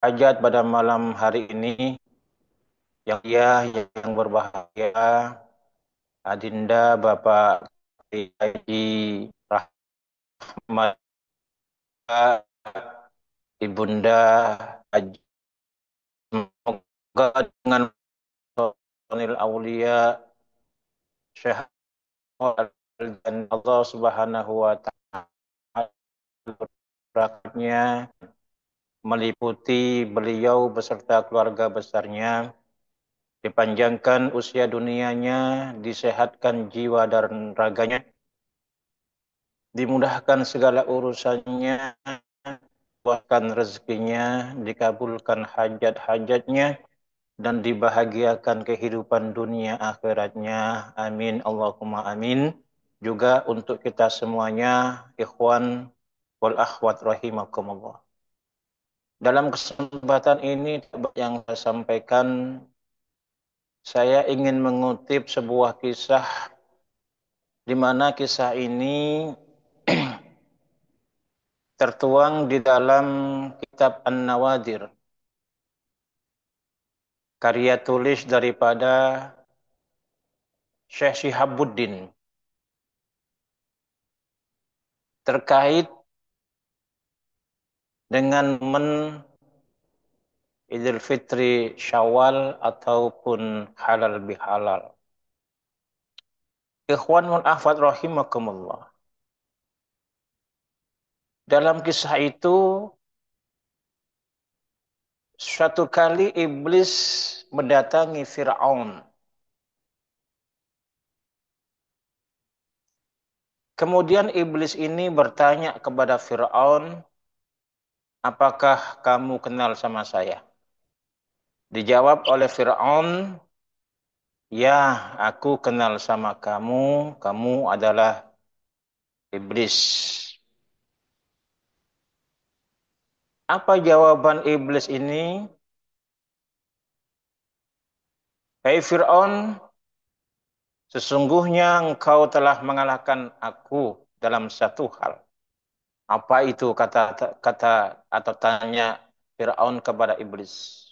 hajat pada malam hari ini yang berbahagia, Adinda Bapak Haji Rahmat, Ibunda Haji, semoga dengan Sonil Aulia Syekh dan Allah Subhanahu wa taala berakatnya meliputi beliau beserta keluarga besarnya, dipanjangkan usia dunianya, disehatkan jiwa dan raganya, dimudahkan segala urusannya, buahkan rezekinya, dikabulkan hajat-hajatnya, dan dibahagiakan kehidupan dunia akhiratnya. Amin. Allahumma amin. Juga untuk kita semuanya, ikhwan wal akhwat rahimakumullah. Dalam kesempatan ini yang saya sampaikan, saya ingin mengutip sebuah kisah di mana kisah ini tertuang di dalam kitab An-Nawadir, karya tulis daripada Syekh Shihabuddin, terkait dengan Idul Fitri Syawal ataupun halal bihalal. Ikhwan wal akhwat rahimakumullah. Dalam kisah itu, suatu kali iblis mendatangi Fir'aun. Kemudian iblis ini bertanya kepada Fir'aun, apakah kamu kenal sama saya? Dijawab oleh Fir'aun, ya, aku kenal sama kamu, kamu adalah iblis. Apa jawaban iblis ini? Hai Fir'aun, sesungguhnya engkau telah mengalahkan aku dalam satu hal. Apa itu kata atau tanya Fir'aun kepada iblis?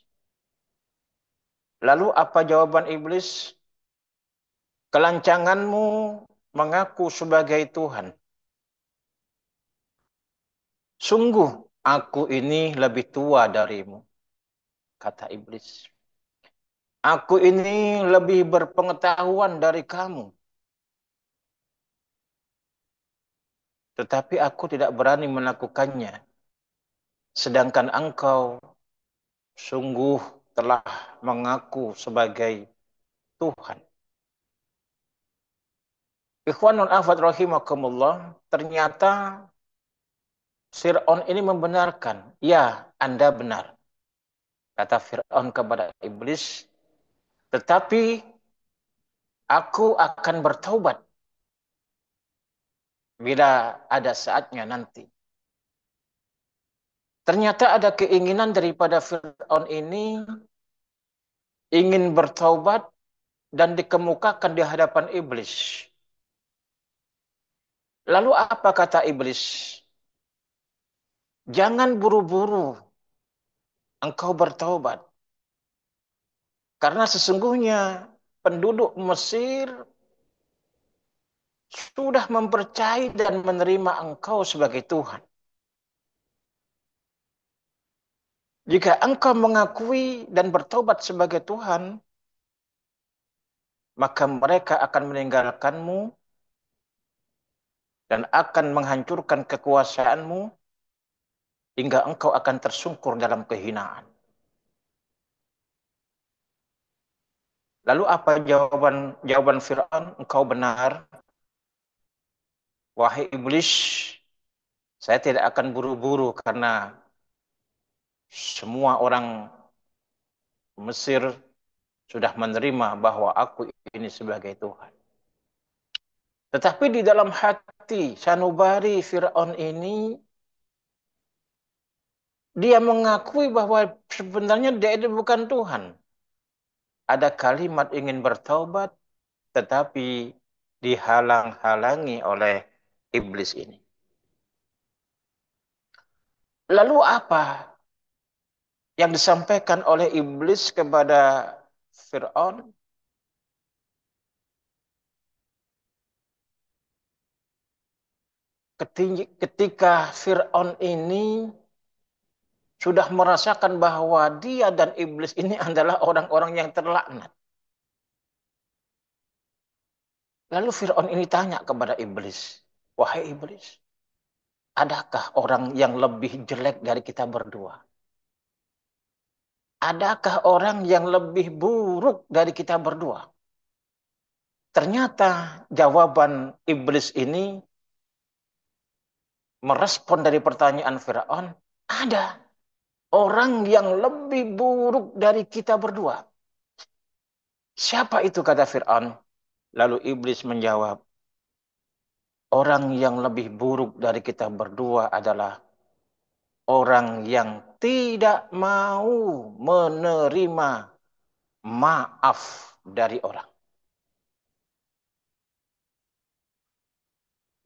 Lalu apa jawaban iblis? Kelancanganmu mengaku sebagai Tuhan. Sungguh aku ini lebih tua darimu, kata iblis. Aku ini lebih berpengetahuan dari kamu. Tetapi aku tidak berani melakukannya. Sedangkan engkau sungguh telah mengaku sebagai Tuhan. Ikhwanul afad rahimakumullah, ternyata Fir'aun ini membenarkan. Ya, Anda benar, kata Fir'aun kepada iblis. Tetapi aku akan bertaubat bila ada saatnya nanti. Ternyata ada keinginan daripada Fir'aun ini ingin bertaubat dan dikemukakan di hadapan iblis. Lalu apa kata iblis? Jangan buru-buru engkau bertaubat. Karena sesungguhnya penduduk Mesir sudah mempercayai dan menerima engkau sebagai Tuhan. Jika engkau mengakui dan bertobat sebagai Tuhan, maka mereka akan meninggalkanmu dan akan menghancurkan kekuasaanmu hingga engkau akan tersungkur dalam kehinaan. Lalu apa jawaban Fir'aun? Engkau benar, wahai iblis, saya tidak akan buru-buru karena semua orang Mesir sudah menerima bahwa aku ini sebagai Tuhan. Tetapi di dalam hati sanubari Fir'aun ini, dia mengakui bahwa sebenarnya dia itu bukan Tuhan. Ada kalimat ingin bertaubat, tetapi dihalang-halangi oleh iblis ini. Lalu apa yang disampaikan oleh iblis kepada Fir'aun, ketika Fir'aun ini sudah merasakan bahwa dia dan iblis ini adalah orang-orang yang terlaknat. Lalu Fir'aun ini tanya kepada iblis, wahai iblis, adakah orang yang lebih jelek dari kita berdua? Adakah orang yang lebih buruk dari kita berdua? Ternyata jawaban iblis ini merespon dari pertanyaan Firaun, ada orang yang lebih buruk dari kita berdua. Siapa itu, kata Firaun? Lalu iblis menjawab, orang yang lebih buruk dari kita berdua adalah orang yang tidak mau menerima maaf dari orang.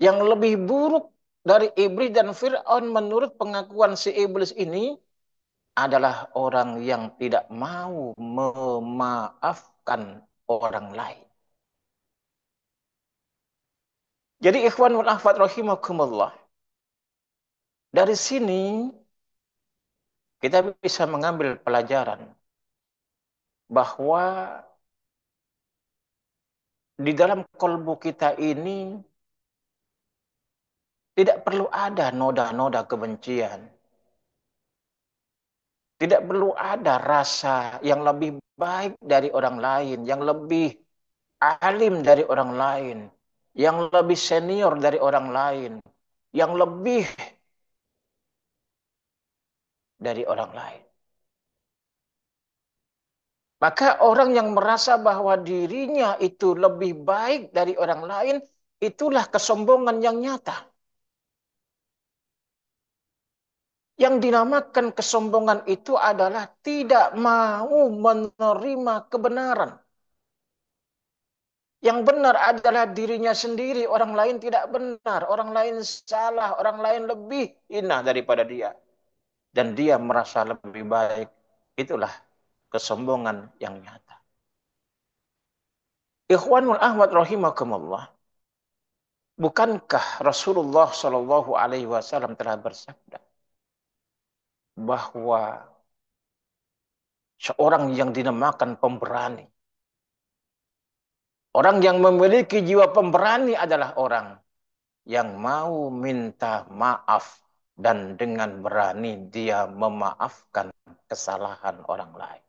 Yang lebih buruk dari iblis dan Fir'aun menurut pengakuan si iblis ini adalah orang yang tidak mau memaafkan orang lain. Jadi ikhwan wal akhwat rahimakumullah, dari sini kita bisa mengambil pelajaran bahwa di dalam kalbu kita ini tidak perlu ada noda-noda kebencian. Tidak perlu ada rasa yang lebih baik dari orang lain, yang lebih alim dari orang lain, yang lebih senior dari orang lain, yang lebih dari orang lain. Maka orang yang merasa bahwa dirinya itu lebih baik dari orang lain, itulah kesombongan yang nyata. Yang dinamakan kesombongan itu adalah tidak mau menerima kebenaran. Yang benar adalah dirinya sendiri, orang lain tidak benar, orang lain salah, orang lain lebih hina daripada dia. Dan dia merasa lebih baik. Itulah kesombongan yang nyata. Ikhwanul ahwad rahimakumullah. Bukankah Rasulullah Shallallahu Alaihi Wasallam telah bersabda bahwa seorang yang dinamakan pemberani, orang yang memiliki jiwa pemberani adalah orang yang mau minta maaf dan dengan berani dia memaafkan kesalahan orang lain.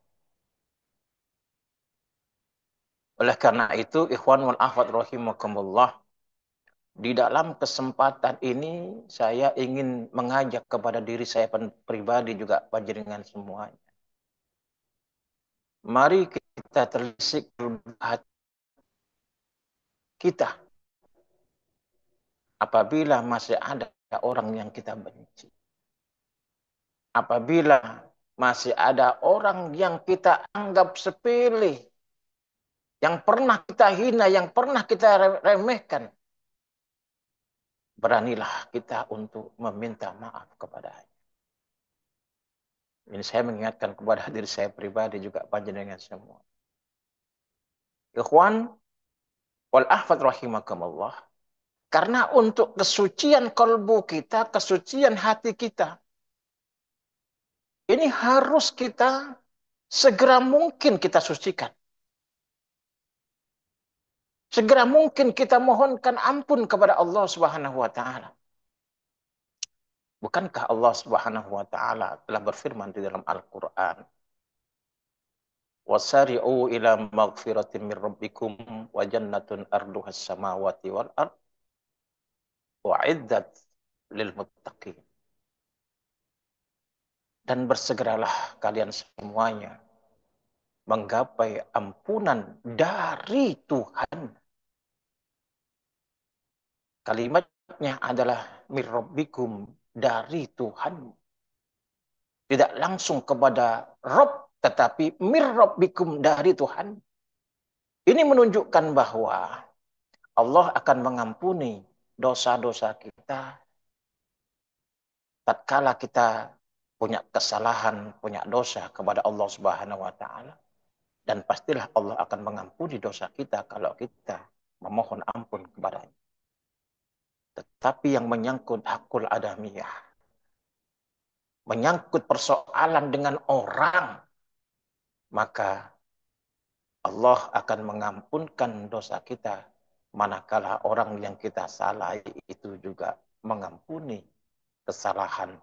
Oleh karena itu, ikhwan wal akhwat rahimakumullah, di dalam kesempatan ini saya ingin mengajak kepada diri saya pribadi juga panjenengan semuanya. Mari kita telisik hati kita apabila masih ada orang yang kita benci. Apabila masih ada orang yang kita anggap sepele, yang pernah kita hina, yang pernah kita remehkan, beranilah kita untuk meminta maaf kepadanya. Ini saya mengingatkan kepada diri saya pribadi juga panjenengan semua. Ikhwan wal ahfad rahimakumullah. Karena untuk kesucian kalbu kita, kesucian hati kita, ini harus kita segera mungkin kita sucikan. Segera mungkin kita mohonkan ampun kepada Allah Subhanahu wa taala. Bukankah Allah Subhanahu wa taala telah berfirman di dalam Al-Qur'an, "Wasari'u ila maghfiratin min rabbikum wa jannatun arduhas samawati wal ard wa'iddat lil muttaqin." Dan bersegeralah kalian semuanya menggapai ampunan dari Tuhan. Kalimatnya adalah mir rabbikum, dari Tuhan. Tidak langsung kepada Rob, tetapi mir rabbikum, dari Tuhan. Ini menunjukkan bahwa Allah akan mengampuni dosa-dosa kita tatkala kita punya kesalahan, punya dosa kepada Allah Subhanahu wa taala, dan pastilah Allah akan mengampuni dosa kita kalau kita memohon ampun kepadanya. Tetapi yang menyangkut hakul adamiyah, menyangkut persoalan dengan orang, maka Allah akan mengampunkan dosa kita manakala orang yang kita salahi itu juga mengampuni kesalahan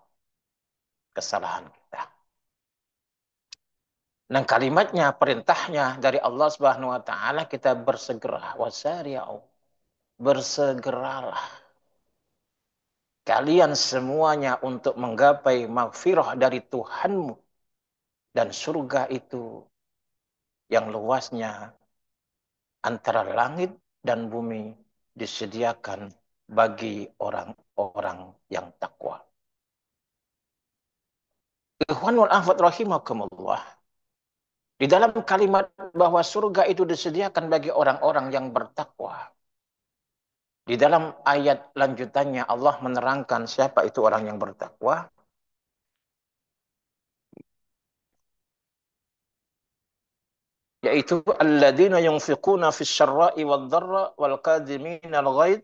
kita. Dan kalimatnya, perintahnya dari Allah Subhanahu wa taala, kita bersegera, wasari'u, bersegeralah kalian semuanya untuk menggapai maghfirah dari Tuhanmu, dan surga itu yang luasnya antara langit dan bumi disediakan bagi orang-orang yang takwa. Ikhwanul ahwat rahimakumullah. Di dalam kalimat bahwa surga itu disediakan bagi orang-orang yang bertakwa, di dalam ayat lanjutannya Allah menerangkan siapa itu orang yang bertakwa. Yaitu alladzina yunfiquna fis syarra'i wad dharra wal kadhimina al ghaidh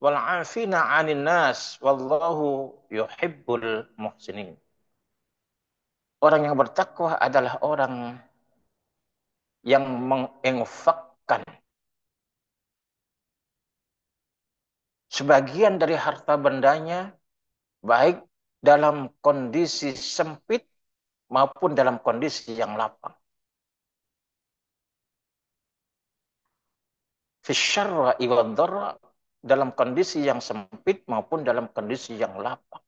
wal 'afina 'anil nas wallahu yuhibbul muhsinin. Orang yang bertakwa adalah orang yang menginfakkan sebagian dari harta bendanya, baik dalam kondisi sempit maupun dalam kondisi yang lapang. Fisyarra iwadharra, dalam kondisi yang sempit maupun dalam kondisi yang lapang.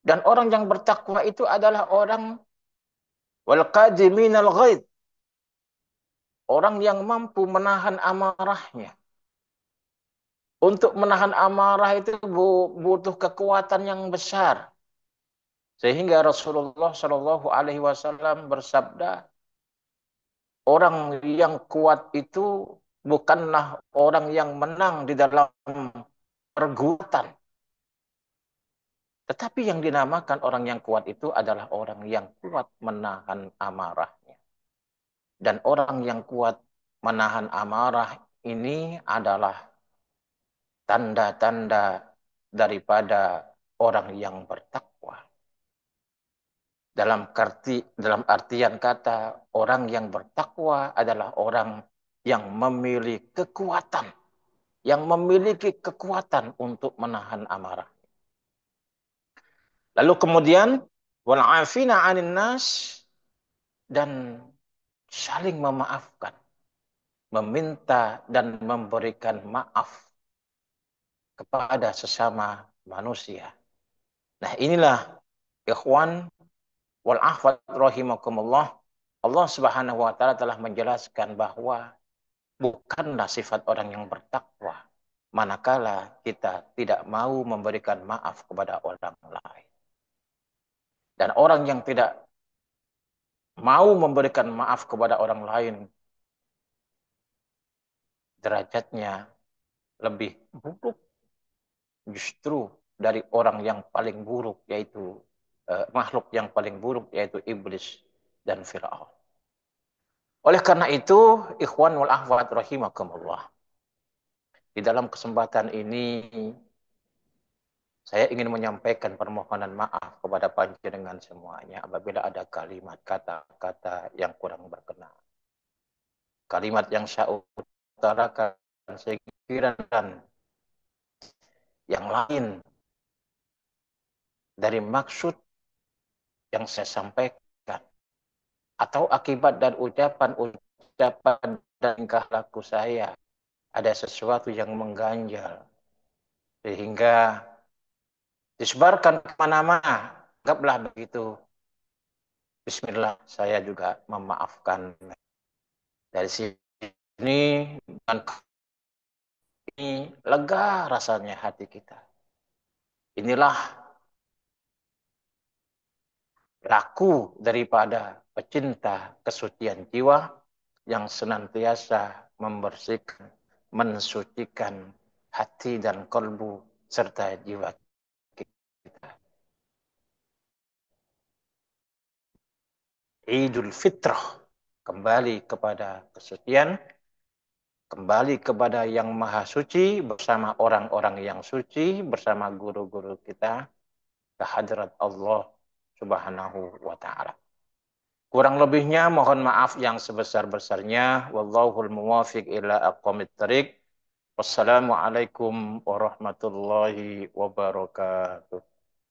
Dan orang yang bertakwa itu adalah orang wal qadiminal ghaidh, orang yang mampu menahan amarahnya. Untuk menahan amarah itu butuh kekuatan yang besar. Sehingga Rasulullah Shallallahu Alaihi Wasallam bersabda, orang yang kuat itu bukanlah orang yang menang di dalam pergulatan. Tetapi yang dinamakan orang yang kuat itu adalah orang yang kuat menahan amarahnya. Dan orang yang kuat menahan amarah ini adalah tanda-tanda daripada orang yang bertakwa. Dalam artian kata, orang yang bertakwa adalah orang yang memiliki kekuatan untuk menahan amarah. Lalu kemudian wal 'afina 'anil nas, dan saling memaafkan, meminta dan memberikan maaf kepada sesama manusia. Nah, inilah ikhwan wal ahwat rahimakumullah. Allah Subhanahu wa taala telah menjelaskan bahwa bukanlah sifat orang yang bertakwa manakala kita tidak mau memberikan maaf kepada orang lain. Dan orang yang tidak mau memberikan maaf kepada orang lain, derajatnya lebih buruk justru dari orang yang paling buruk, yaitu makhluk yang paling buruk, yaitu iblis dan Fir'aun. Oleh karena itu, ikhwan wal akhwat rahimakumullah, di dalam kesempatan ini saya ingin menyampaikan permohonan maaf kepada panjenengan semuanya apabila ada kalimat kata-kata yang kurang berkenan. Kalimat yang saya utarakan, saya kira dan yang lain dari maksud yang saya sampaikan, atau akibat dan ucapan dan tingkah laku saya ada sesuatu yang mengganjal sehingga disebarkan kemana-mana, anggaplah begitu. Bismillah, saya juga memaafkan. Dari sini dan ini lega rasanya hati kita. Inilah laku daripada pecinta kesucian jiwa yang senantiasa membersihkan, mensucikan hati dan kalbu serta jiwa kita. Idul Fitrah. Kembali kepada kesucian, kembali kepada yang maha suci, bersama orang-orang yang suci, bersama guru-guru kita, ke hadrat Allah Subhanahu wa Ta'ala. Kurang lebihnya mohon maaf yang sebesar-besarnya. Wallahul muwafiq ila aqwamit thariq. Wassalamualaikum warahmatullahi wabarakatuh.